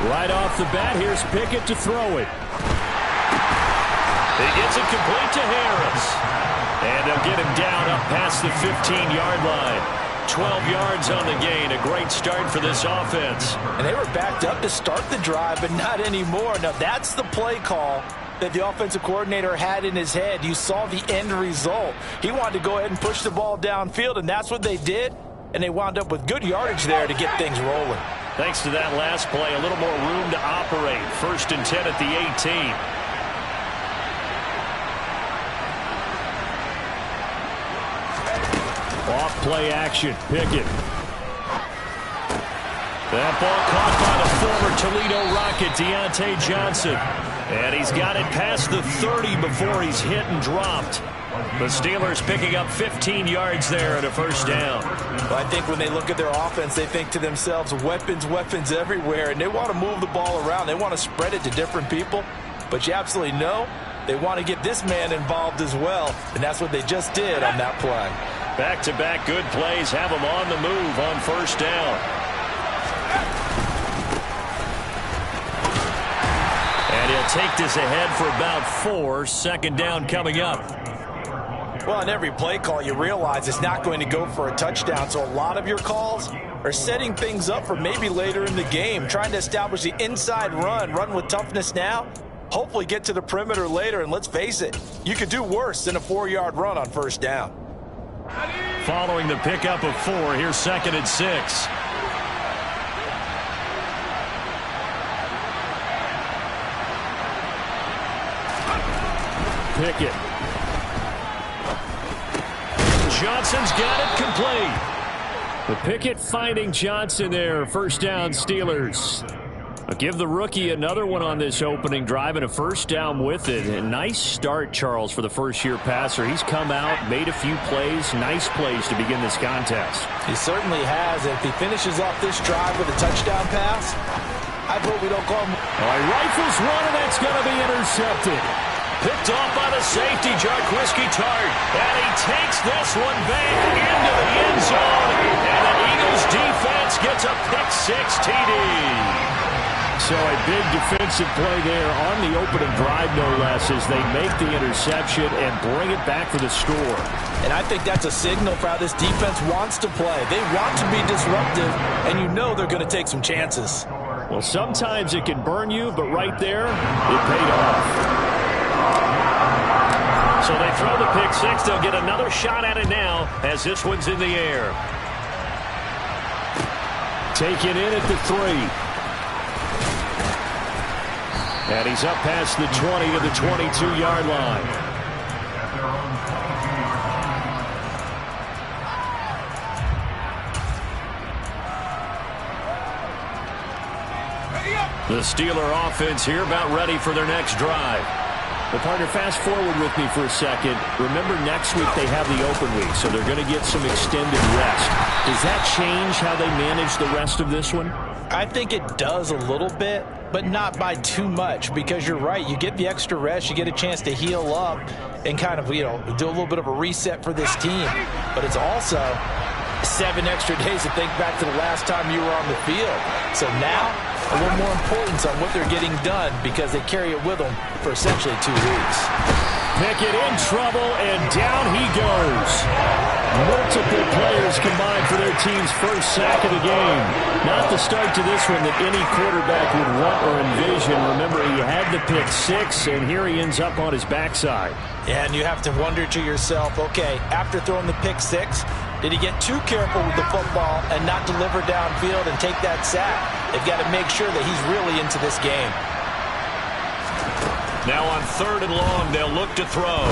Right off the bat, here's Pickett to throw it. He gets it complete to Harris. And they'll get him down up past the 15-yard line. 12 yards on the gain. A great start for this offense. And they were backed up to start the drive, but not anymore. Now, that's the play call that the offensive coordinator had in his head. You saw the end result. He wanted to go ahead and push the ball downfield, and that's what they did. And they wound up with good yardage there to get things rolling. Thanks to that last play, a little more room to operate. 1st and 10 at the 18. Off play action. Pickett. That ball caught by the former Toledo Rocket, Deontay Johnson. And he's got it past the 30 before he's hit and dropped. The Steelers picking up 15 yards there and a first down. Well, I think when they look at their offense, they think to themselves, weapons, weapons everywhere. And they want to move the ball around. They want to spread it to different people. But you absolutely know they want to get this man involved as well. And that's what they just did on that play. Back-to-back good plays have him on the move on first down. And he'll take this ahead for about 4. Second down coming up. Well, in every play call, you realize it's not going to go for a touchdown. So a lot of your calls are setting things up for maybe later in the game, trying to establish the inside run with toughness now, hopefully get to the perimeter later. And let's face it, you could do worse than a 4-yard run on first down. Following the pickup of 4, here's 2nd and 6. Pickett. Johnson's got it complete. The Pickett finding Johnson there. First down, Steelers. I'll give the rookie another one on this opening drive and a first down with it. A nice start, Charles, for the first-year passer. He's come out, made a few plays, nice plays to begin this contest. He certainly has. If he finishes off this drive with a touchdown pass, I hope we don't call him. All right, rifles one, and that's going to be intercepted. Picked off by the safety, Jarquiski Tart. And he takes this one back into the end zone. And the Eagles defense gets a pick-6 TD. So a big defensive play there on the opening drive, no less, as they make the interception and bring it back for the score. And I think that's a signal for how this defense wants to play. They want to be disruptive, and you know they're going to take some chances. Well, sometimes it can burn you, but right there, it paid off. So they throw the pick-6. They'll get another shot at it now as this one's in the air. Taken in at the 3. And he's up past the 20 to the 22-yard line. The Steeler offense here about ready for their next drive. Well, partner, fast forward with me for a second. Remember, next week they have the open week, so they're going to get some extended rest. Does that change how they manage the rest of this one? I think it does a little bit, but not by too much, because you're right. You get the extra rest, you get a chance to heal up and kind of, do a little bit of a reset for this team. But it's also 7 extra days to think back to the last time you were on the field. So now, a little more importance on what they're getting done because they carry it with them for essentially 2 weeks. Pickett in trouble, and down he goes. Multiple players combined for their team's first sack of the game. Not the start to this one that any quarterback would want or envision. Remember, he had the pick-6, and here he ends up on his backside. Yeah, and you have to wonder to yourself, okay, after throwing the pick-6, did he get too careful with the football and not deliver downfield and take that sack? They've got to make sure that he's really into this game. Now on 3rd and long, they'll look to throw.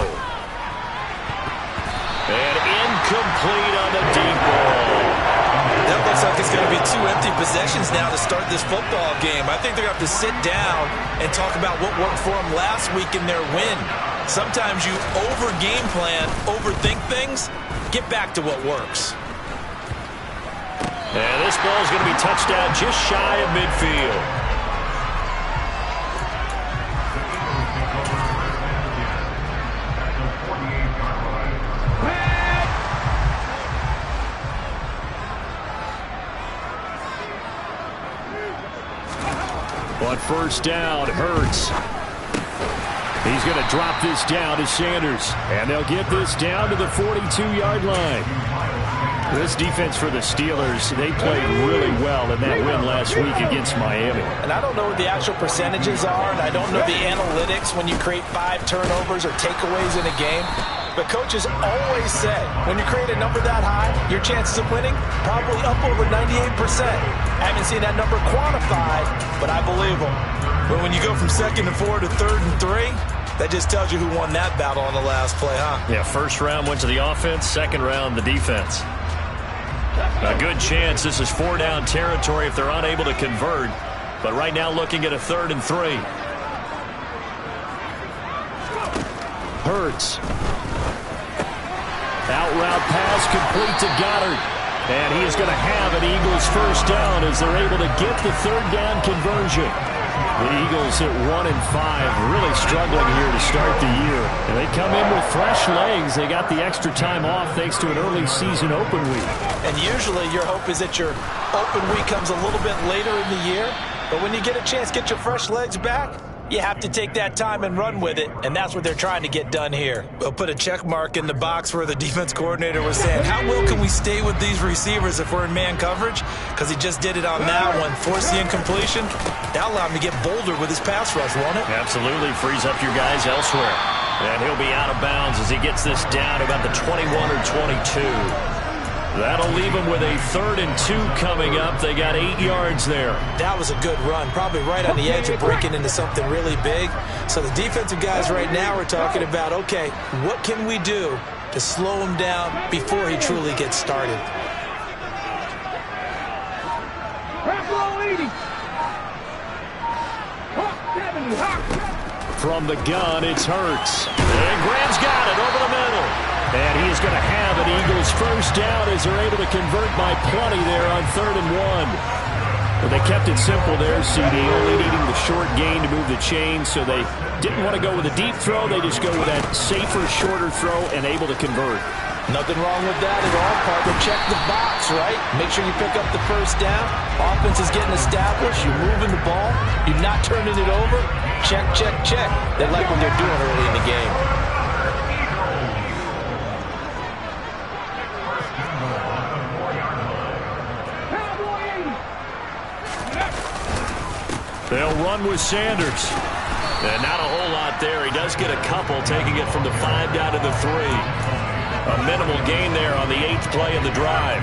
And incomplete on the deep ball. That looks like it's going to be 2 empty possessions now to start this football game. I think they're going to have to sit down and talk about what worked for them last week in their win. Sometimes you over-game plan, overthink things. Get back to what works. And this ball is going to be touched down just shy of midfield. On first down, Hurts. He's going to drop this down to Sanders. And they'll get this down to the 42-yard line. This defense for the Steelers, they played really well in that win last week against Miami. And I don't know what the actual percentages are, and I don't know the analytics when you create 5 turnovers or takeaways in a game. But coaches always say, when you create a number that high, your chances of winning probably up over 98%. I haven't seen that number quantified, but I believe them. But when you go from 2nd and 4 to 3rd and 3, that just tells you who won that battle on the last play, huh? Yeah, first round went to the offense, second round the defense. A good chance this is 4-down territory if they're unable to convert. But right now looking at a 3rd and 3. Hurts. Out route pass complete to Goddard. And he is going to have an Eagles first down as they're able to get the 3rd down conversion. The Eagles at 1-5, really struggling here to start the year. And they come in with fresh legs. They got the extra time off thanks to an early season open week. And usually your hope is that your open week comes a little bit later in the year. But when you get a chance to get your fresh legs back, you have to take that time and run with it, and that's what they're trying to get done here. We'll put a check mark in the box where the defense coordinator was saying, how well can we stay with these receivers if we're in man coverage? Because he just did it on that one, forced the incompletion. That allowed him to get bolder with his pass rush, won't it? Absolutely, frees up your guys elsewhere. And he'll be out of bounds as he gets this down about the 21 or 22. That'll leave them with a 3rd and 2 coming up. They got 8 yards there. That was a good run, probably right on the edge of breaking into something really big. So the defensive guys right now are talking about, okay, what can we do to slow him down before he truly gets started? From the gun, it's Hurts. And Graham's got it over the middle. And he is going to have an Eagles first down as they're able to convert by plenty there on 3rd and 1. Well, they kept it simple there, CD, only needing the short gain to move the chain, so they didn't want to go with a deep throw. They just go with that safer, shorter throw and able to convert. Nothing wrong with that at all, partner. Check the box, right? Make sure you pick up the first down. Offense is getting established. You're moving the ball. You're not turning it over. Check, check, check. They like what they're doing early in the game. They'll run with Sanders. And not a whole lot there. He does get a couple, taking it from the 5 down to the 3. A minimal gain there on the 8th play of the drive.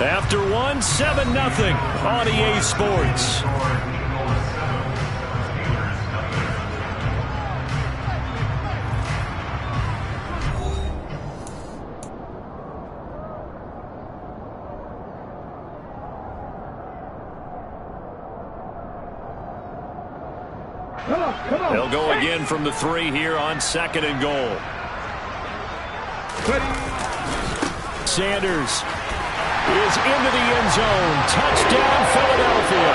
After 1, 7-0 on EA Sports. They'll go again from the 3 here on 2nd and goal. Sanders is into the end zone. Touchdown, Philadelphia.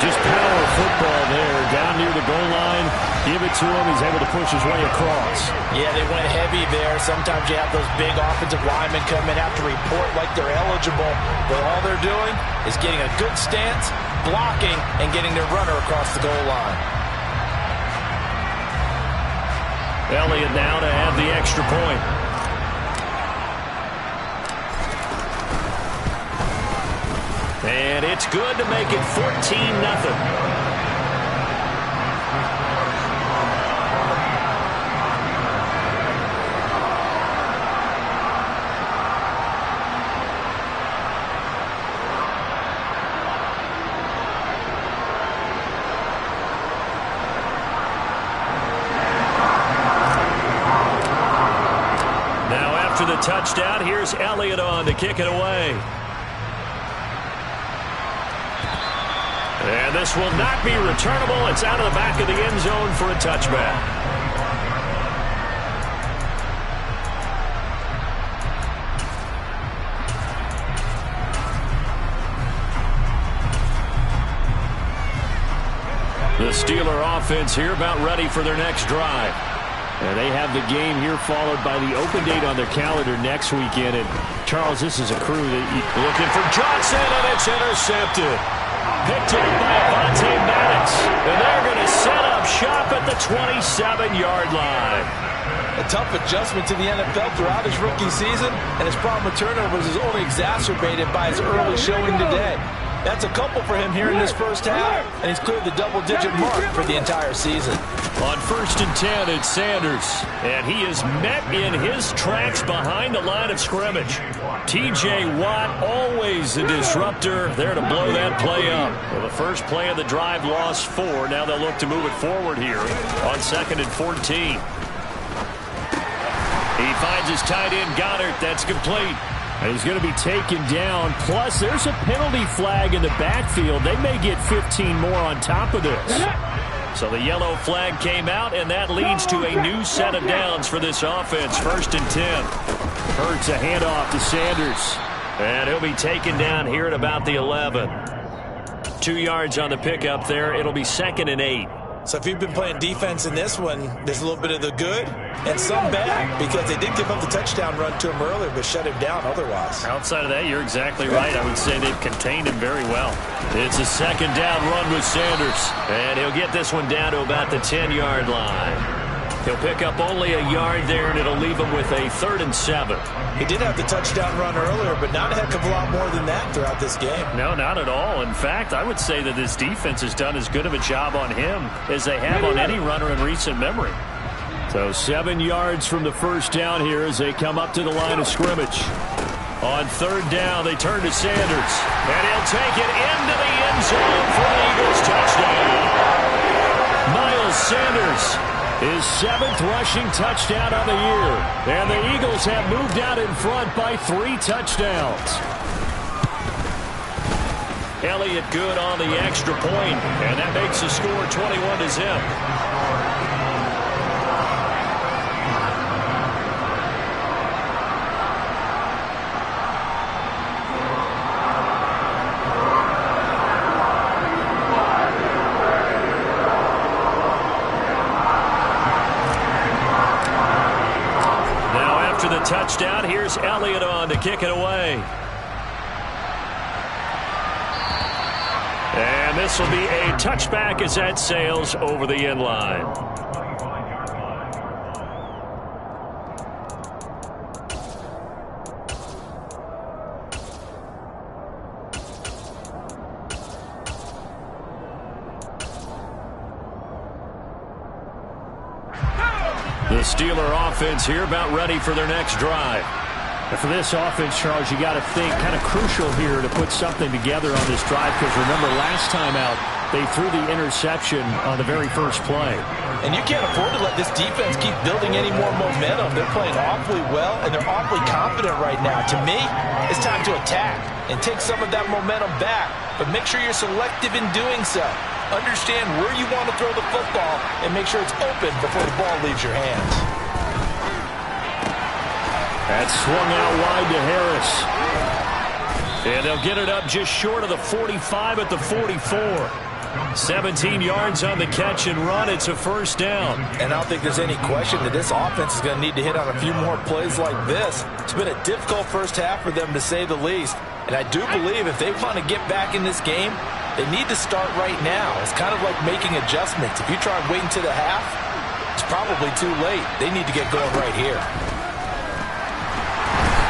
Just power football there. Down near the goal line. Give it to him. He's able to push his way across. Yeah, they went heavy there. Sometimes you have those big offensive linemen come in, have to report like they're eligible. But all they're doing is getting a good stance, blocking, and getting their runner across the goal line. Elliott now to have the extra point. And it's good to make it 14-0. The touchdown. Here's Elliott on to kick it away. And this will not be returnable. It's out of the back of the end zone for a touchback. The Steeler offense here about ready for their next drive. And they have the game here followed by the open date on their calendar next weekend. And, Charles, this is a crew that looking for Johnson, and it's intercepted. Picked up by Avonte Maddox. And they're going to set up shop at the 27-yard line. A tough adjustment to the NFL throughout his rookie season, and his problem with turnovers is only exacerbated by his early showing today. That's a couple for him here in this first half, and he's cleared the double-digit mark for the entire season. On 1st and 10, it's Sanders, and he is met in his tracks behind the line of scrimmage. T.J. Watt, always a disruptor, there to blow that play up. Well, the first play of the drive lost 4. Now they'll look to move it forward here on 2nd and 14. He finds his tight end, Goddard. That's complete. And he's going to be taken down. Plus, there's a penalty flag in the backfield. They may get 15 more on top of this. So the yellow flag came out, and that leads to a new set of downs for this offense. 1st and 10. Hurts a handoff to Sanders. And he'll be taken down here at about the 11. 2 yards on the pickup there. It'll be 2nd and 8. So if you've been playing defense in this one, there's a little bit of the good and some bad, because they did give up the touchdown run to him earlier but shut him down otherwise. Outside of that, you're exactly right. I would say they've contained him very well. It's a 2nd down run with Sanders, and he'll get this one down to about the 10-yard line. He'll pick up only a yard there, and it'll leave him with a 3rd and 7. He did have the touchdown run earlier, but not a heck of a lot more than that throughout this game. No, not at all. In fact, I would say that this defense has done as good of a job on him as they have on any runner in recent memory. So 7 yards from the first down here as they come up to the line of scrimmage. On 3rd down, they turn to Sanders, and he'll take it into the end zone for the Eagles touchdown. Miles Sanders, his 7th rushing touchdown of the year. And the Eagles have moved out in front by 3 touchdowns. Elliott good on the extra point, and that makes the score 21-0. Touchdown. Here's Elliott on to kick it away. And this will be a touchback as that sails over the end line. The Steeler offense here about ready for their next drive. And for this offense, Charles, you got to think kind of crucial here to put something together on this drive, because remember last time out they threw the interception on the very first play. And you can't afford to let this defense keep building any more momentum. They're playing awfully well, and they're awfully confident right now. To me, it's time to attack and take some of that momentum back, but make sure you're selective in doing so. Understand where you want to throw the football and make sure it's open before the ball leaves your hands. That's swung out wide to Harris. And they'll get it up just short of the 45 at the 44. 17 yards on the catch and run. It's a 1st down. And I don't think there's any question that this offense is going to need to hit on a few more plays like this. It's been a difficult first half for them, to say the least. And I do believe if they want to get back in this game, they need to start right now. It's kind of like making adjustments. If you try and wait until the half, it's probably too late. They need to get going right here.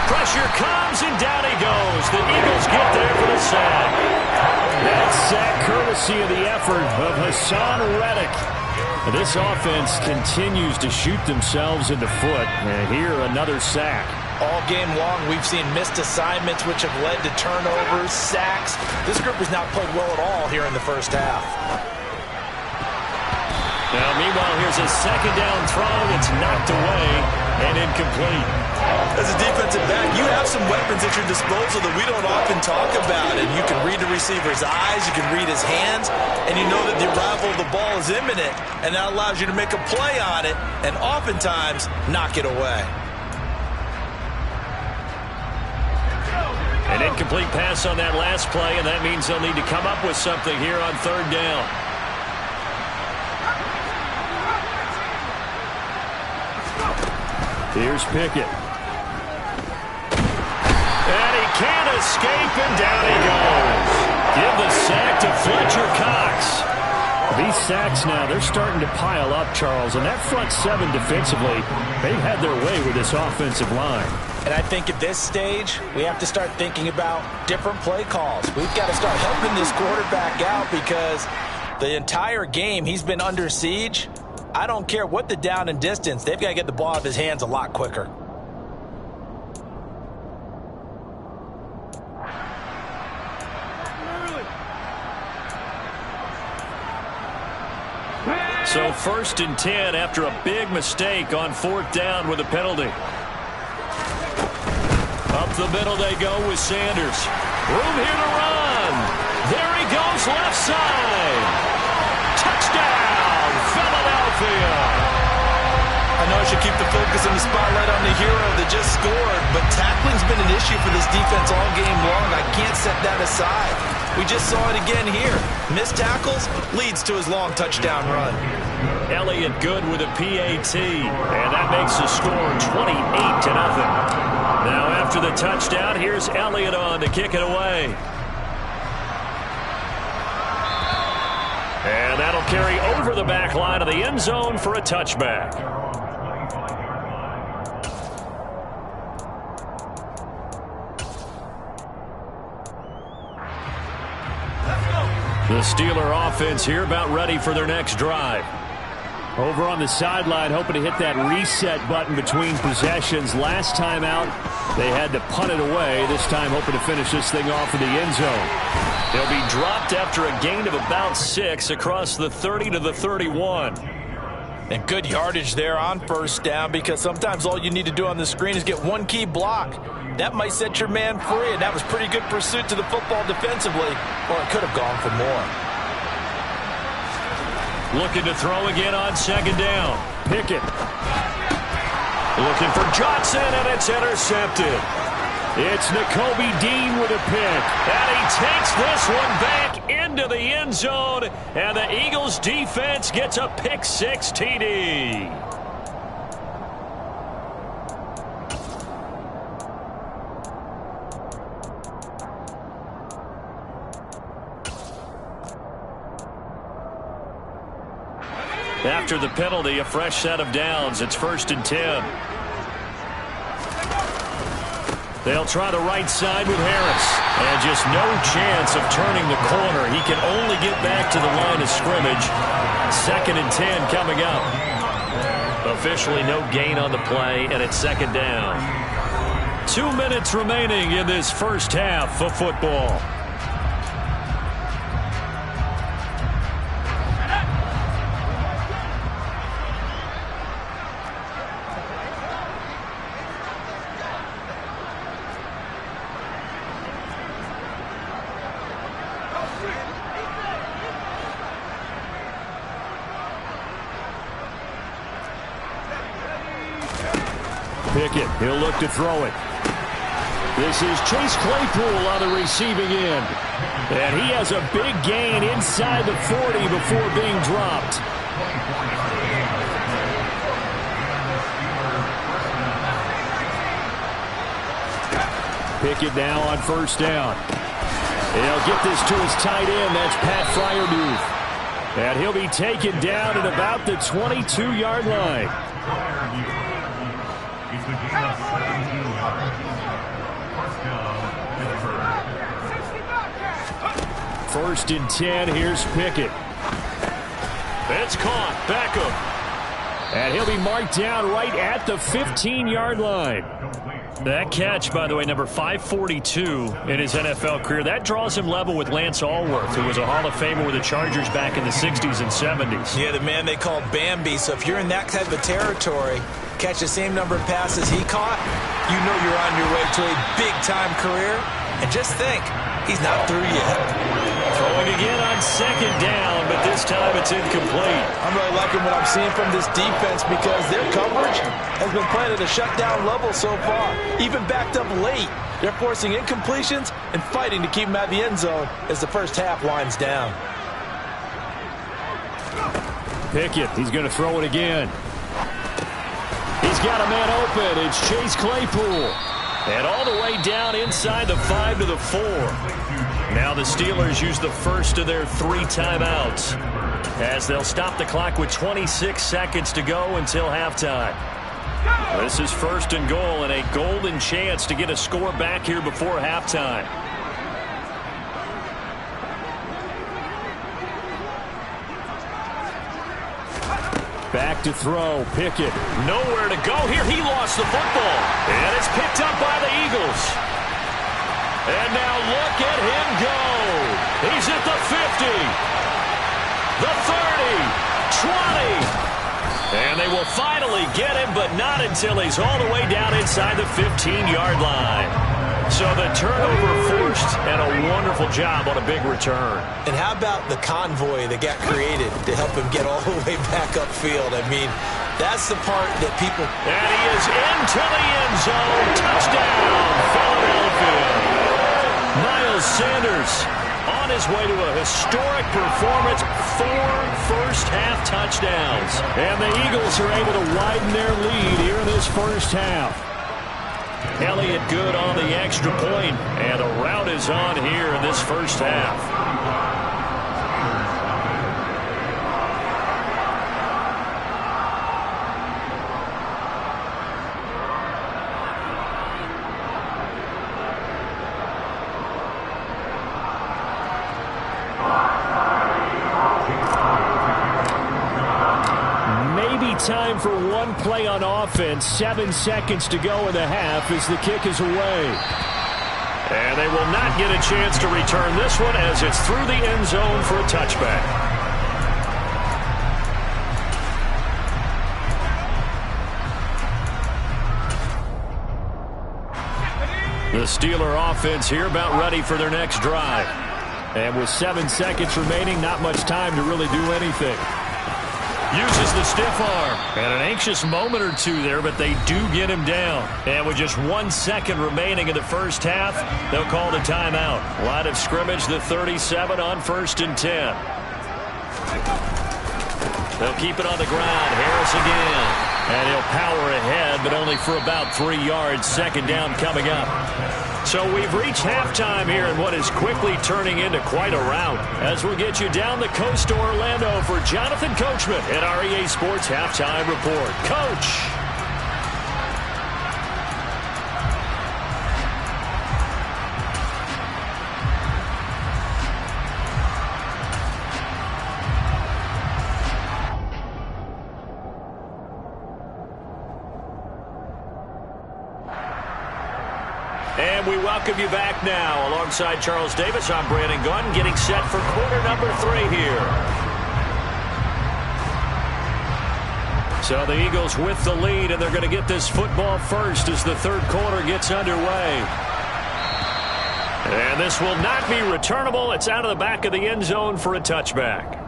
Pressure comes, and down he goes. The Eagles get there for the sack. That sack courtesy of the effort of Hassan Reddick. This offense continues to shoot themselves in the foot. And here, another sack. All game long, we've seen missed assignments, which have led to turnovers, sacks. This group has not played well at all here in the first half. Now, meanwhile, here's a 2nd down throw that's knocked away and incomplete. As a defensive back, you have some weapons at your disposal that we don't often talk about. And you can read the receiver's eyes, you can read his hands, and you know that the arrival of the ball is imminent, and that allows you to make a play on it and oftentimes knock it away. An incomplete pass on that last play, and that means they'll need to come up with something here on 3rd down. Here's Pickett. And he can't escape, and down he goes. Give the sack to Fletcher Cox. These sacks now, they're starting to pile up, Charles. And that front seven defensively, they've had their way with this offensive line. And I think at this stage, we have to start thinking about different play calls. We've got to start helping this quarterback out because the entire game he's been under siege. I don't care what the down and distance. They've got to get the ball out of his hands a lot quicker. So 1st and 10 after a big mistake on 4th down with a penalty. Up the middle they go with Sanders. Room here to run. There he goes left side. Touchdown, Philadelphia. I know I should keep the focus and the spotlight on the hero that just scored, but tackling's been an issue for this defense all game long. I can't set that aside. We just saw it again here. Missed tackles leads to his long touchdown run. Elliott good with a PAT, and that makes the score 28-0. Now after the touchdown, here's Elliott on to kick it away. And that'll carry over the back line of the end zone for a touchback. The Steeler offense here about ready for their next drive. Over on the sideline, hoping to hit that reset button between possessions. Last time out, they had to punt it away. This time, hoping to finish this thing off in the end zone. They'll be dropped after a gain of about 6 across the 30 to the 31. And good yardage there on 1st down because sometimes all you need to do on the screen is get one key block. That might set your man free, and that was pretty good pursuit to the football defensively, or it could have gone for more. Looking to throw again on 2nd down. Pickett. Looking for Johnson, and it's intercepted. It's Nakobe Dean with a pick. And he takes this one back into the end zone, and the Eagles defense gets a pick-6 TD. After the penalty, a fresh set of downs. It's 1st and 10. They'll try the right side with Harris. And just no chance of turning the corner. He can only get back to the line of scrimmage. 2nd and 10 coming up. Officially no gain on the play, and it's 2nd down. 2 minutes remaining in this first half of football. Pickett, he'll look to throw it. This is Chase Claypool on the receiving end. And he has a big gain inside the 40 before being dropped. Pickett now on 1st down. He'll get this to his tight end. That's Pat Freiermuth. And he'll be taken down at about the 22-yard line. 1st and 10. Here's Pickett. It's caught. Beckham. And he'll be marked down right at the 15-yard line. That catch, by the way, number 542 in his NFL career, that draws him level with Lance Allworth, who was a Hall of Famer with the Chargers back in the 60s and 70s. Yeah, the man they called Bambi. So if you're in that type of territory, catch the same number of passes he caught, you know you're on your way to a big-time career. And just think, he's not through yet. Throwing again on 2nd down, but this time it's incomplete. I'm really liking what I'm seeing from this defense because their coverage has been playing at a shutdown level so far. Even backed up late, they're forcing incompletions and fighting to keep them out of the end zone as the first half winds down. Pickett, he's going to throw it again. He He's got a man open. It's Chase Claypool. And all the way down inside the 5 to the 4. Now the Steelers use the first of their 3 timeouts as they'll stop the clock with 26 seconds to go until halftime. This is 1st and goal and a golden chance to get a score back here before halftime. Back to throw. Pickett. Nowhere to go here. He lost the football. And it's picked up by the Eagles. And now look at him go. He's at the 50. The 30. 20. And they will finally get him, but not until he's all the way down inside the 15-yard line. So the turnover forced, and a wonderful job on a big return. And how about the convoy that got created to help him get all the way back upfield? I mean, that's the part that people... And he is into the end zone. Touchdown, Philadelphia. Miles Sanders on his way to a historic performance. 4 first-half touchdowns. And the Eagles are able to widen their lead here in this first half. Elliott good on the extra point, and the route is on here in this first half. Time for one play on offense. 7 seconds to go in the half as the kick is away. And they will not get a chance to return this one as it's through the end zone for a touchback. The Steeler offense here about ready for their next drive. And with 7 seconds remaining, not much time to really do anything. Uses the stiff arm. And an anxious moment or two there, but they do get him down. And with just 1 second remaining in the first half, they'll call the timeout. Line of scrimmage, the 37 on 1st and 10. They'll keep it on the ground. Harris again. And he'll power ahead, but only for about 3 yards. 2nd down coming up. So we've reached halftime here in what is quickly turning into quite a rout. As we'll get you down the coast to Orlando for Jonathan Coachman at our EA Sports Halftime Report. Coach. And we welcome you back now. Alongside Charles Davis, I'm Brandon Gunn, getting set for quarter number 3 here. So the Eagles with the lead, and they're going to get this football first as the 3rd quarter gets underway. And this will not be returnable. It's out of the back of the end zone for a touchback.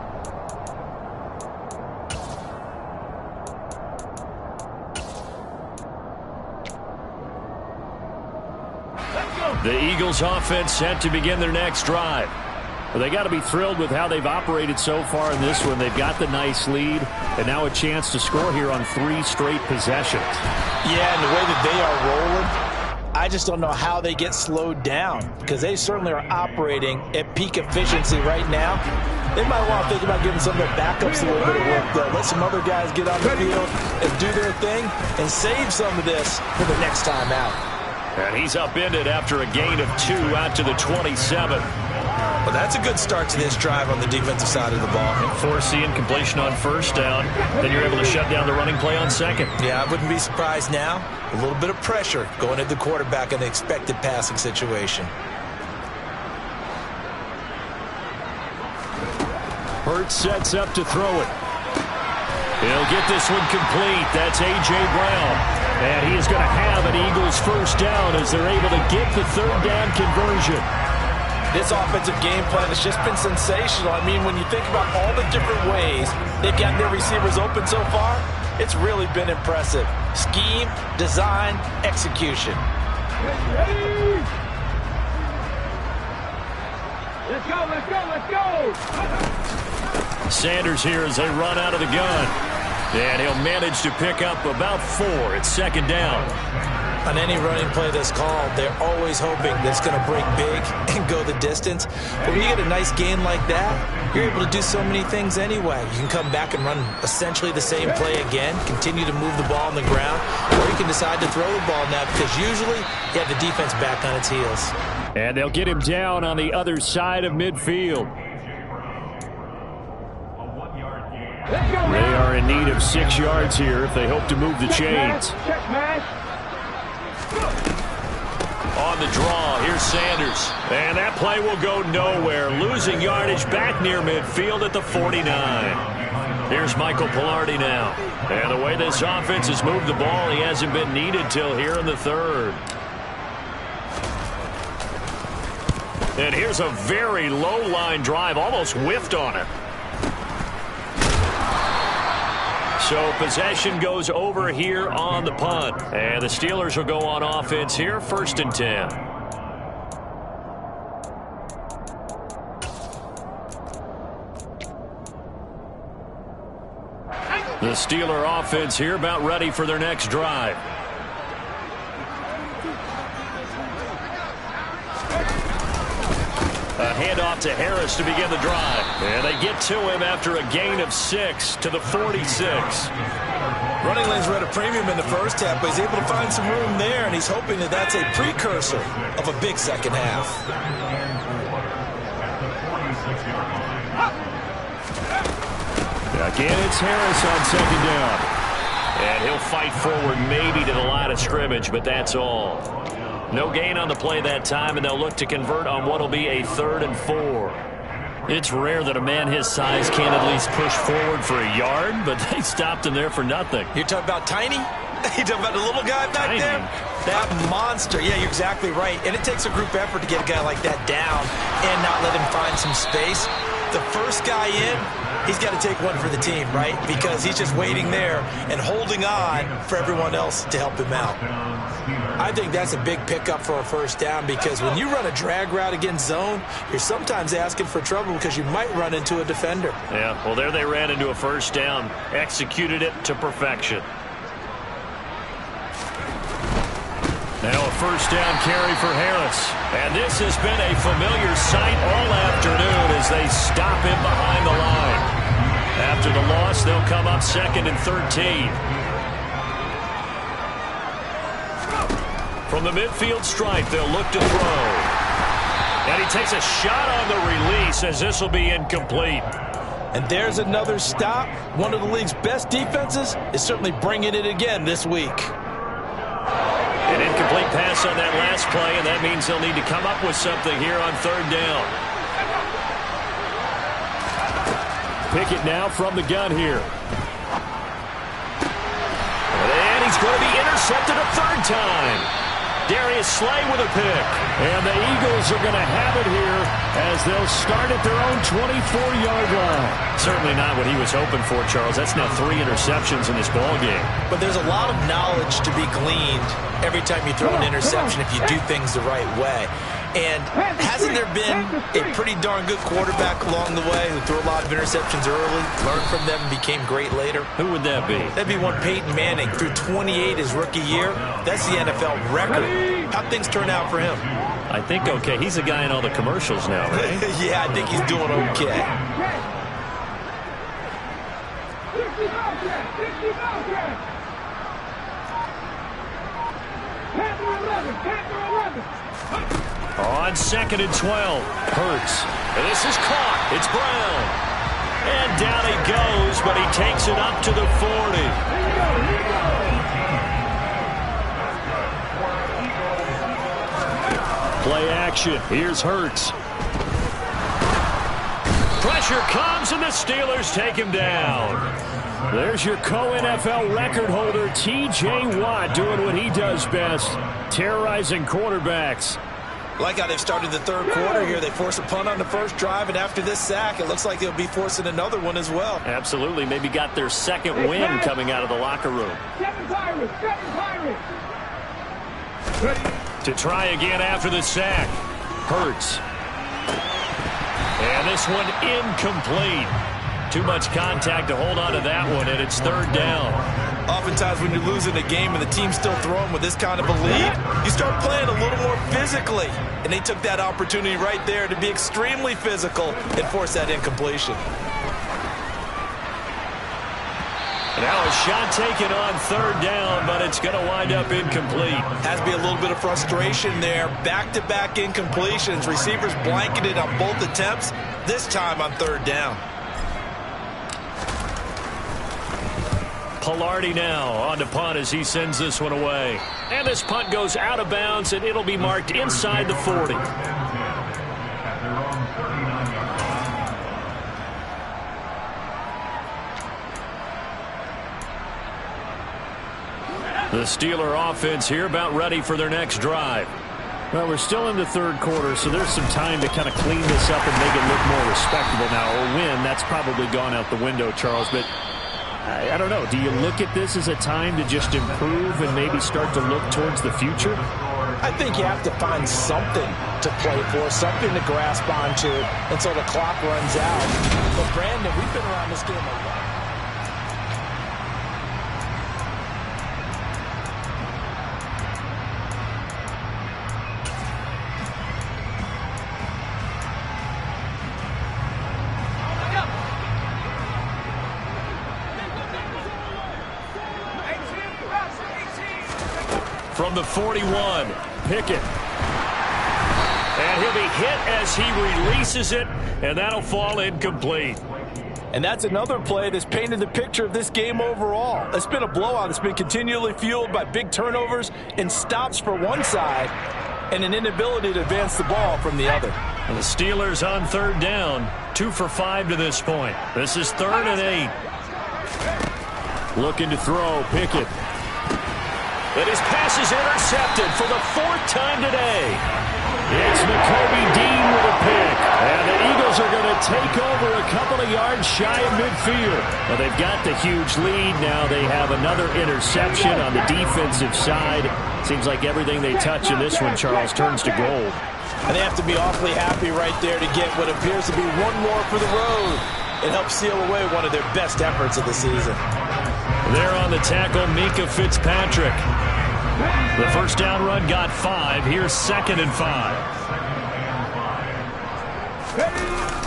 The Eagles offense set to begin their next drive. Well, they got to be thrilled with how they've operated so far in this one. They've got the nice lead, and now a chance to score here on 3 straight possessions. Yeah, and the way that they are rolling, I just don't know how they get slowed down, because they certainly are operating at peak efficiency right now. They might want to think about giving some of their backups a little bit of work, though. Let some other guys get on the field and do their thing and save some of this for the next time out. And he's upended after a gain of 2 out to the 27. Well, that's a good start to this drive on the defensive side of the ball. And force the incompletion on 1st down. Then you're able to shut down the running play on 2nd. Yeah, I wouldn't be surprised now. A little bit of pressure going at the quarterback in the expected passing situation. Hurts sets up to throw it. He'll get this one complete. That's A.J. Brown. And he is going to have an Eagles first down as they're able to get the 3rd down conversion. This offensive game plan has just been sensational. I mean, when you think about all the different ways they've gotten their receivers open so far, it's really been impressive. Scheme, design, execution. Let's go, let's go, let's go! Sanders here as they run out of the gun. And he'll manage to pick up about 4 at second down. On any running play that's called, they're always hoping that it's going to break big and go the distance. But when you get a nice gain like that, you're able to do so many things anyway. You can come back and run essentially the same play again, continue to move the ball on the ground, or you can decide to throw the ball now because usually you have the defense back on its heels. And they'll get him down on the other side of midfield. They are in need of 6 yards here if they hope to move the chains. On the draw, here's Sanders. And that play will go nowhere. Losing yardage back near midfield at the 49. Here's Michael Palardy now. And the way this offense has moved the ball, he hasn't been needed till here in the 3rd. And here's a very low line drive, almost whiffed on it. So possession goes over here on the punt. And the Steelers will go on offense here, 1st and 10. The Steeler offense here about ready for their next drive. A handoff to Harris to begin the drive. And they get to him after a gain of 6 to the 46. Running lanes were at a premium in the first half, but he's able to find some room there, and he's hoping that that's a precursor of a big second half. Again, it's Harris on second down. And he'll fight forward maybe to the line of scrimmage, but that's all. No gain on the play that time, and they'll look to convert on what will be a 3rd and 4. It's rare that a man his size can't at least push forward for a yard, but they stopped him there for nothing. You're talking about Tiny? You're talking about the little guy back there? That monster. Yeah, you're exactly right. And it takes a group effort to get a guy like that down and not let him find some space. The first guy in, he's got to take one for the team, right? Because he's just waiting there and holding on for everyone else to help him out. I think that's a big pickup for a first down because when you run a drag route against zone, you're sometimes asking for trouble because you might run into a defender. Yeah, well, there they ran into a first down, executed it to perfection. Now a first down carry for Harris. And this has been a familiar sight all afternoon as they stop him behind the line. After the loss, they'll come up 2nd and 13. From the midfield stripe, they'll look to throw. And he takes a shot on the release as this will be incomplete. And there's another stop. One of the league's best defenses is certainly bringing it again this week. An incomplete pass on that last play, and that means they'll need to come up with something here on 3rd down. Pickett now from the gun here. And he's going to be intercepted a 3rd time. Darius Slay with a pick. And the Eagles are going to have it here as they'll start at their own 24-yard line. Certainly not what he was hoping for, Charles. That's now 3 interceptions in this ballgame. But there's a lot of knowledge to be gleaned every time you throw an interception if you do things the right way. And hasn't there been a pretty darn good quarterback along the way who threw a lot of interceptions early, learned from them, and became great later? Who would that be? That'd be one Peyton Manning. Threw 28 his rookie year. That's the NFL record. How'd things turn out for him? I think okay. He's a guy in all the commercials now, right? Yeah, I think he's doing okay. On 2nd and 12, Hurts. And this is caught. It's Brown. And down he goes, but he takes it up to the 40. Play action. Here's Hurts. Pressure comes, and the Steelers take him down. There's your co-NFL record holder, T.J. Watt, doing what he does best, terrorizing quarterbacks. Like how they've started the 3rd quarter here. They force a punt on the first drive, and after this sack, it looks like they'll be forcing another one as well. Absolutely. Maybe got their 2nd win coming out of the locker room. To try again after the sack. Hurts. And this one incomplete. Too much contact to hold on to that one, and it's third down. Oftentimes when you're losing a game and the team's still throwing with this kind of a lead, you start playing a little more physically. And they took that opportunity right there to be extremely physical and force that incompletion. Now a shot taken on third down, but it's going to wind up incomplete. Has to be a little bit of frustration there. Back-to-back incompletions. Receivers blanketed on both attempts, this time on third down. Palardy now on to punt as he sends this one away. And this punt goes out of bounds, and it'll be marked inside the 40. The Steeler offense here about ready for their next drive. Well, we're still in the third quarter, so there's some time to kind of clean this up and make it look more respectable now. A win, that's probably gone out the window, Charles, but I don't know. Do you look at this as a time to just improve and maybe start to look towards the future? I think you have to find something to play for, something to grasp onto until the clock runs out. But, Brandon, we've been around this game a lot. From the 41, Pickett. And he'll be hit as he releases it, and that'll fall incomplete. And that's another play that's painted the picture of this game overall. It's been a blowout. It's been continually fueled by big turnovers and stops for one side and an inability to advance the ball from the other. And the Steelers on third down, 2 for 5 to this point. This is 3rd and 8. Looking to throw, Pickett. And his pass is intercepted for the 4th time today. It's Nakobe Dean with a pick. And the Eagles are going to take over a couple of yards shy of midfield. Well, they've got the huge lead. Now they have another interception on the defensive side. Seems like everything they touch in this one, Charles, turns to gold. And they have to be awfully happy right there to get what appears to be one more for the road. It helps seal away one of their best efforts of the season. There on the tackle, Minkah Fitzpatrick. The first down run got 5. Here's 2nd and 5.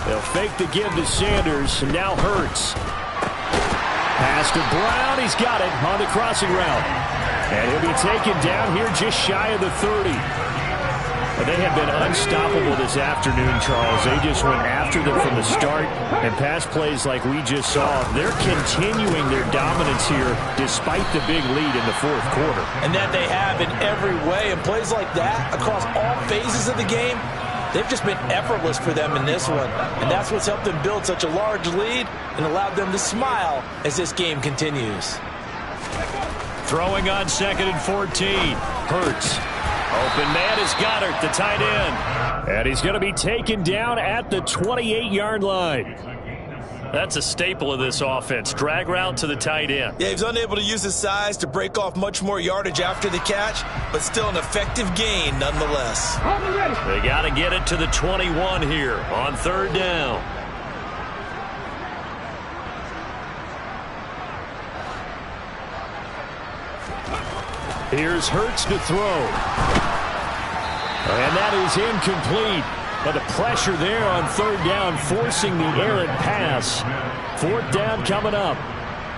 They'll fake the give to Sanders, and now Hurts. Pass to Brown. He's got it on the crossing route. And he'll be taken down here just shy of the 30. But they have been unstoppable this afternoon, Charles. They just went after them from the start, and pass plays like we just saw. They're continuing their dominance here despite the big lead in the 4th quarter. And that they have in every way. And plays like that across all phases of the game, they've just been effortless for them in this one. And that's what's helped them build such a large lead and allowed them to smile as this game continues. Throwing on 2nd and 14. Hurts. Open man is Goddard, the tight end. And he's going to be taken down at the 28-yard line. That's a staple of this offense. Drag route to the tight end. Yeah, he's unable to use his size to break off much more yardage after the catch, but still an effective gain nonetheless. They got to get it to the 21 here on 3rd down. Here's Hurts to throw. And that is incomplete. But the pressure there on 3rd down, forcing the errant pass. 4th down coming up.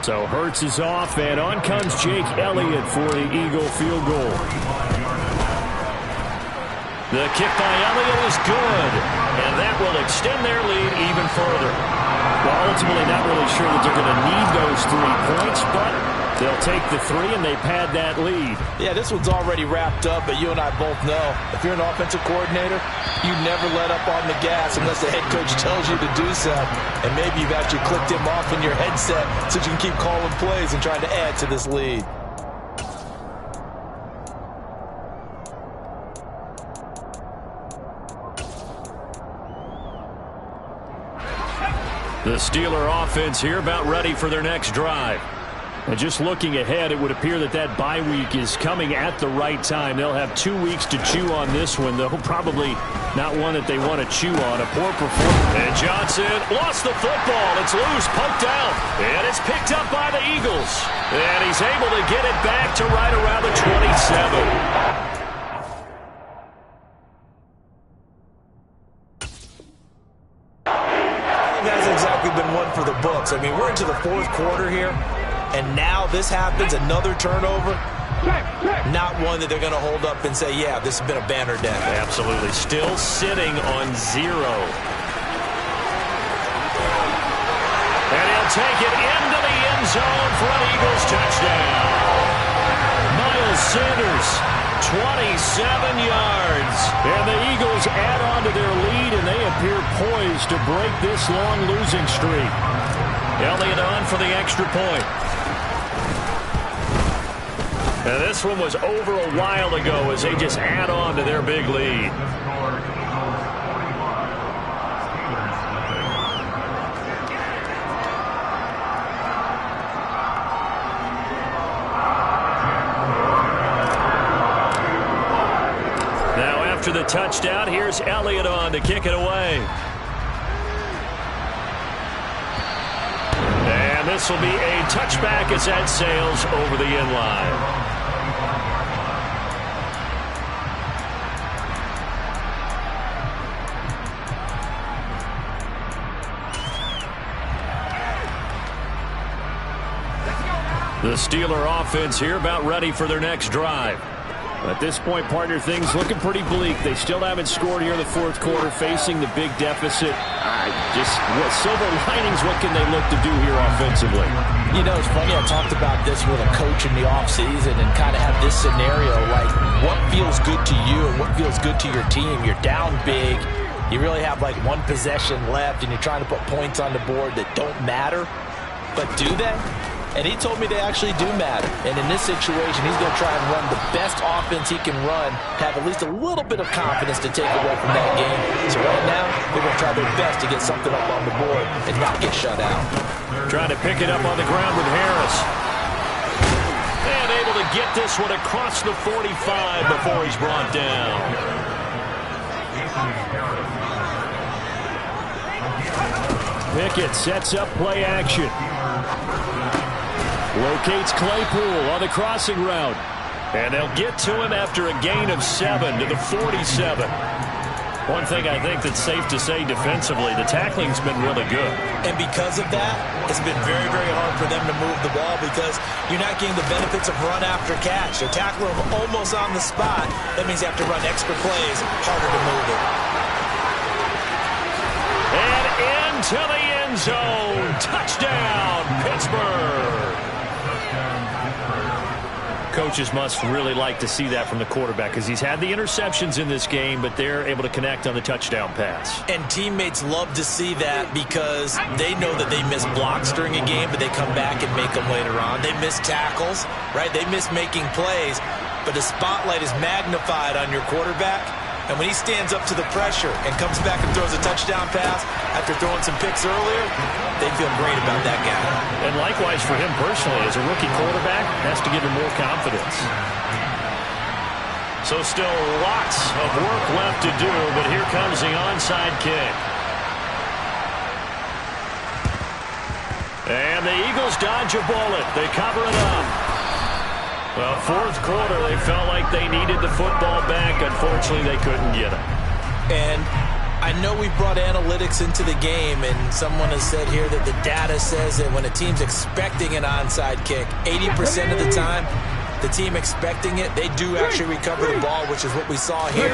So Hurts is off, and on comes Jake Elliott for the Eagle field goal. The kick by Elliott is good, and that will extend their lead even further. Well, ultimately not really sure that they're going to need those 3 points, but they'll take the 3 and they pad that lead. Yeah, this one's already wrapped up, but you and I both know if you're an offensive coordinator, you never let up on the gas unless the head coach tells you to do so. And maybe you've actually clicked him off in your headset so you can keep calling plays and trying to add to this lead. The Steeler offense here about ready for their next drive. And just looking ahead, it would appear that that bye week is coming at the right time. They'll have 2 weeks to chew on this one, though probably not one that they want to chew on. A poor performance. And Johnson lost the football. It's loose, poked out, and it's picked up by the Eagles. And he's able to get it back to right around the 27. Hasn't exactly been one for the books. I mean, we're into the fourth quarter here, and now this happens, another turnover. Not one that they're going to hold up and say, yeah, this has been a banner day. Absolutely. Still sitting on 0. And he'll take it into the end zone for an Eagles touchdown. Miles Sanders, 27 yards. And the Eagles add on to their lead, and they appear poised to break this long losing streak. Elliott on for the extra point. And this one was over a while ago as they just add on to their big lead. Now after the touchdown, here's Elliott on to kick it away. And this will be a touchback as that sails over the end line. The Steeler offense here about ready for their next drive. At this point, partner, things looking pretty bleak. They still haven't scored here in the fourth quarter, facing the big deficit. Silver linings, what can they look to do here offensively? You know, it's funny, I talked about this with a coach in the offseason and kind of have this scenario, like what feels good to you and what feels good to your team. You're down big. You really have like one possession left, and you're trying to put points on the board that don't matter. But do they? And he told me they actually do matter. And in this situation, he's going to try and run the best offense he can run to have at least a little bit of confidence to take away from that game. So right now, they're going to try their best to get something up on the board and not get shut out. Trying to pick it up on the ground with Harris. And able to get this one across the 45 before he's brought down. Pickett sets up play action. Locates Claypool on the crossing route. And they'll get to him after a gain of 7 to the 47. One thing I think that's safe to say defensively, the tackling's been really good. And because of that, it's been very, very hard for them to move the ball because you're not getting the benefits of run after catch. They're tackling them almost on the spot. That means you have to run extra plays, harder to move it. And into the end zone. Touchdown, Pittsburgh. Coaches must really like to see that from the quarterback because he's had the interceptions in this game, but they're able to connect on the touchdown pass. And teammates love to see that because they know that they miss blocks during a game, but they come back and make them later on. They miss tackles, right? They miss making plays, but the spotlight is magnified on your quarterback. And when he stands up to the pressure and comes back and throws a touchdown pass after throwing some picks earlier, they feel great about that guy. And likewise for him personally, as a rookie quarterback, has to give him more confidence. So still lots of work left to do, but here comes the onside kick. And the Eagles dodge a bullet. They cover it up. Well, fourth quarter, they felt like they needed the football back. Unfortunately, they couldn't get it. And I know we brought analytics into the game, and someone has said here that the data says that when a team's expecting an onside kick, 80% of the time, the team expecting it, they do actually recover the ball, which is what we saw here.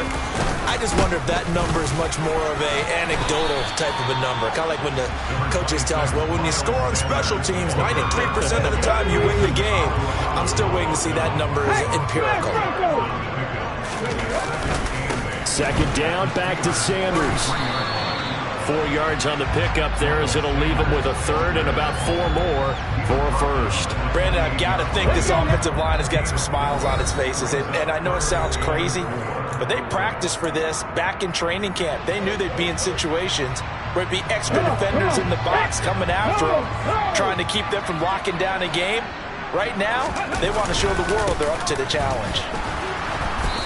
I just wonder if that number is much more of a anecdotal type of a number. Kind of like when the coaches tell us, well, when you score on special teams, 93% of the time you win the game. I'm still waiting to see that number is empirical. Second down, back to Sanders. 4 yards on the pickup there as it'll leave him with a third and about 4 more for a first. Brandon, I've got to think this offensive line has got some smiles on its faces. And I know it sounds crazy, but they practiced for this back in training camp. They knew they'd be in situations where it'd be extra defenders in the box coming after them, trying to keep them from locking down a game. Right now, they want to show the world they're up to the challenge.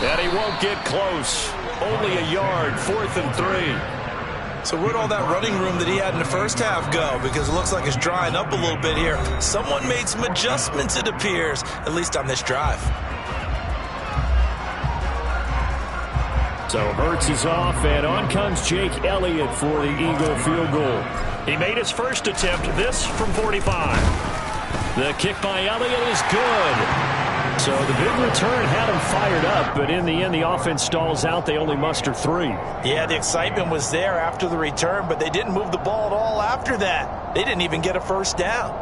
And he won't get close. Only a yard, 4th and 3. So where'd all that running room that he had in the first half go? Because it looks like it's drying up a little bit here. Someone made some adjustments, it appears, at least on this drive. So Hurts is off, and on comes Jake Elliott for the Eagle field goal. He made his first attempt, this from 45. The kick by Elliott is good. So the big return had him fired up, but in the end, the offense stalls out. They only muster 3. Yeah, the excitement was there after the return, but they didn't move the ball at all after that. They didn't even get a first down.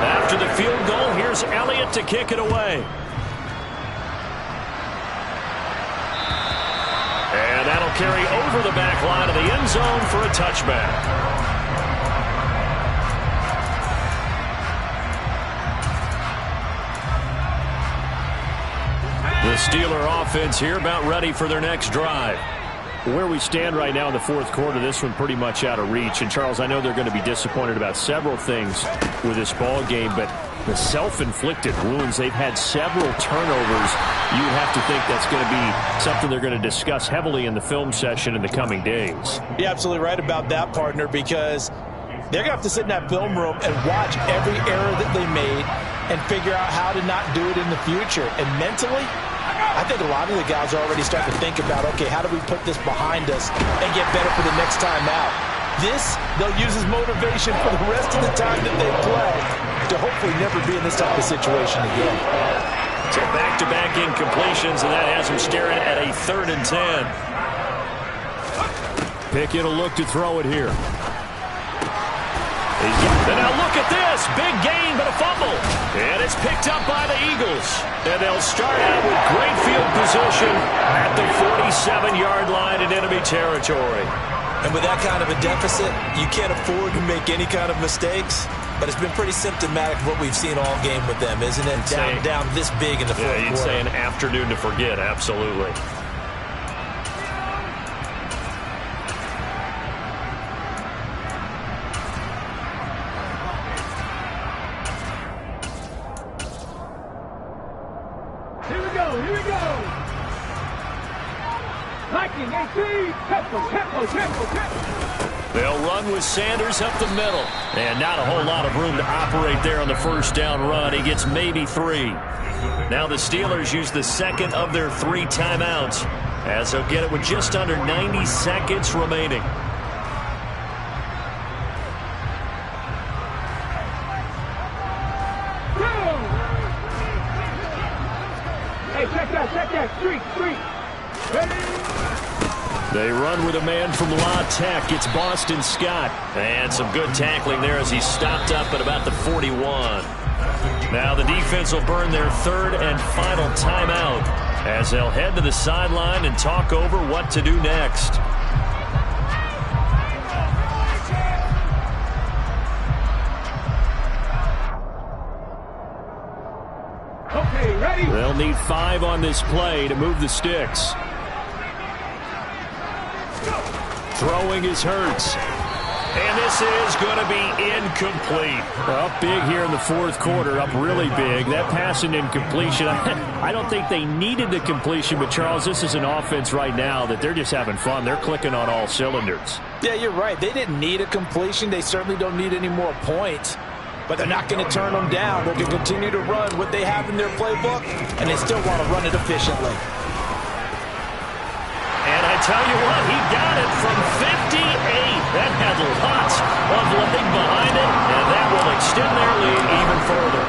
After the field goal, here's Elliott to kick it away. And that'll carry over the back line of the end zone for a touchback. The Steeler offense here about ready for their next drive. Where we stand right now in the fourth quarter, this one pretty much out of reach. And, Charles, I know they're going to be disappointed about several things with this ball game, but the self-inflicted wounds, they've had several turnovers. You would have to think that's going to be something they're going to discuss heavily in the film session in the coming days. You're absolutely right about that, partner, because they're going to have to sit in that film room and watch every error that they made and figure out how to not do it in the future. And mentally, I think a lot of the guys are already starting to think about, okay, how do we put this behind us and get better for the next time out? This, they'll use as motivation for the rest of the time that they play to hopefully never be in this type of situation again. So back-to-back incompletions, and that has him staring at a 3rd and 10. Pickett will look to throw it here. And now look at this. Big gain, but a fumble. And it's picked up by the Eagles. And they'll start out with great field position at the 47-yard line in enemy territory. And with that kind of a deficit, you can't afford to make any kind of mistakes. But it's been pretty symptomatic of what we've seen all game with them, isn't it? Down this big in the fourth quarter. Yeah, you'd say an afternoon to forget, absolutely. Here we go. Liking, 18, tempo. They'll run with Sanders up the middle. And not a whole lot of room to operate there on the first down run. He gets maybe 3. Now the Steelers use the second of their 3 timeouts, as they'll get it with just under 90 seconds remaining. Hey, check that. Street. Ready? They run with a man from La Tech. It's Boston Scott. And some good tackling there as he stopped up at about the 41. Now the defense will burn their 3rd and final timeout as they'll head to the sideline and talk over what to do next. Okay, ready? They'll need 5 on this play to move the sticks. Throwing is Hurts. And this is going to be incomplete. Up big here in the fourth quarter, up really big. That pass and incompletion, I don't think they needed the completion, but Charles, this is an offense right now that they're just having fun. They're clicking on all cylinders. Yeah, you're right. They didn't need a completion. They certainly don't need any more points. But they're not going to turn them down. They're going to continue to run what they have in their playbook, and they still want to run it efficiently. And I tell you what, he got it from 58. That had lots of leg behind it, and that will extend their lead even further.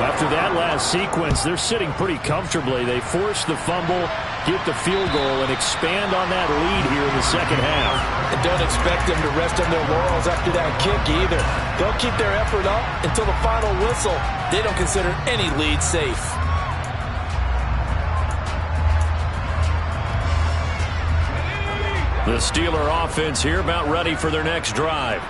After that last sequence, they're sitting pretty comfortably. They force the fumble, get the field goal, and expand on that lead here in the second half. And don't expect them to rest on their laurels after that kick either. They'll keep their effort up until the final whistle. They don't consider any lead safe. The Steeler offense here about ready for their next drive.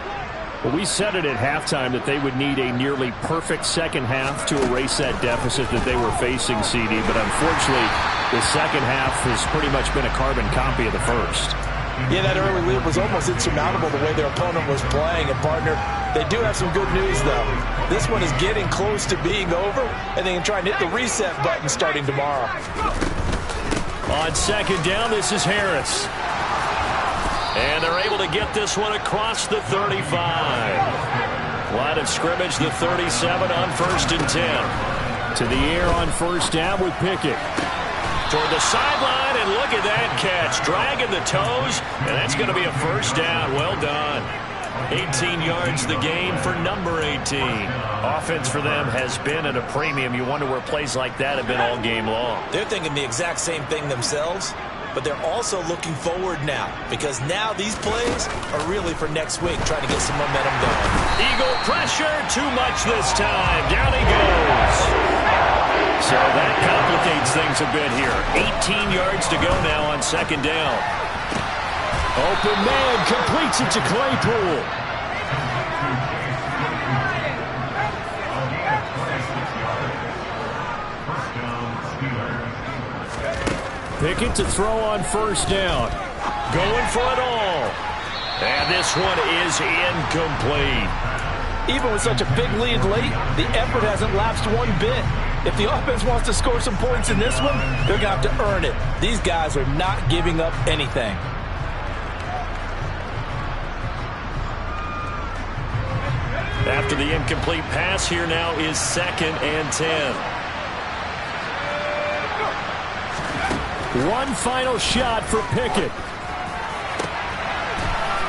Well, we said it at halftime that they would need a nearly perfect second half to erase that deficit that they were facing, CD. But unfortunately, the second half has pretty much been a carbon copy of the first. Yeah, that early lead was almost insurmountable the way their opponent was playing. And, partner, they do have some good news, though. This one is getting close to being over, and they can try and hit the reset button starting tomorrow. On second down, this is Harris. And they're able to get this one across the 35. Line of scrimmage, the 37 on 1st and 10. To the air on first down with Pickett. Toward the sideline, and look at that catch. Dragging the toes, and that's going to be a first down. Well done. 18 yards the gain for number 18. Offense for them has been at a premium. You wonder where plays like that have been all game long. They're thinking the exact same thing themselves, but they're also looking forward now, because now these plays are really for next week, trying to get some momentum going. Eagle pressure, too much this time. Down he goes. So that complicates things a bit here. 18 yards to go now on second down. Open man completes it to Claypool. Pickett to throw on first down. Going for it all. And this one is incomplete. Even with such a big lead late, the effort hasn't lapsed one bit. If the offense wants to score some points in this one, they're going to have to earn it. These guys are not giving up anything. After the incomplete pass, here now is 2nd and 10. One final shot for Pickett.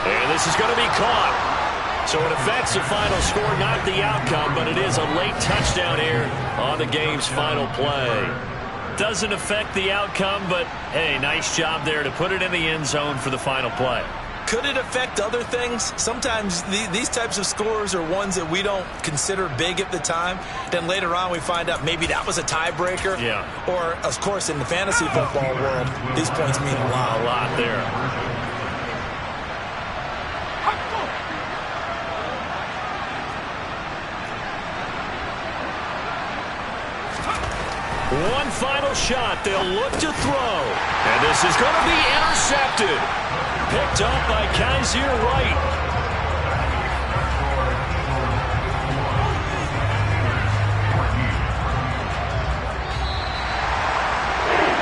And this is going to be caught. So it affects the final score, not the outcome, but it is a late touchdown here on the game's final play. Doesn't affect the outcome, but, hey, nice job there to put it in the end zone for the final play. Could it affect other things? Sometimes these types of scores are ones that we don't consider big at the time. Then later on we find out maybe that was a tiebreaker. Yeah. Or, of course, in the fantasy football world, these points mean a lot. A lot there. One final shot. They'll look to throw. And this is going to be intercepted. Picked up by Kaiser Wright.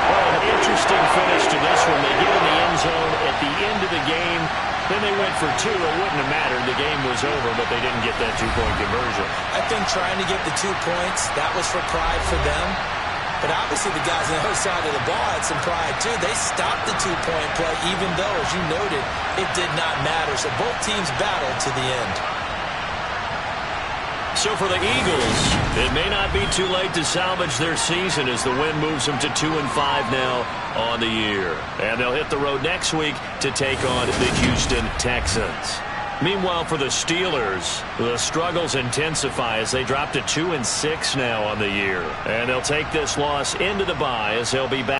Well, an interesting finish to this one. They get in the end zone at the end of the game. Then they went for two. It wouldn't have mattered. The game was over, but they didn't get that two-point conversion. I think trying to get the 2 points, that was for pride for them. But obviously the guys on the other side of the ball had some pride too. They stopped the 2-point play, even though, as you noted, it did not matter. So both teams battled to the end. So for the Eagles, it may not be too late to salvage their season as the win moves them to 2-5 now on the year. And they'll hit the road next week to take on the Houston Texans. Meanwhile, for the Steelers, the struggles intensify as they drop to 2-6 now on the year. And they'll take this loss into the bye as they'll be back.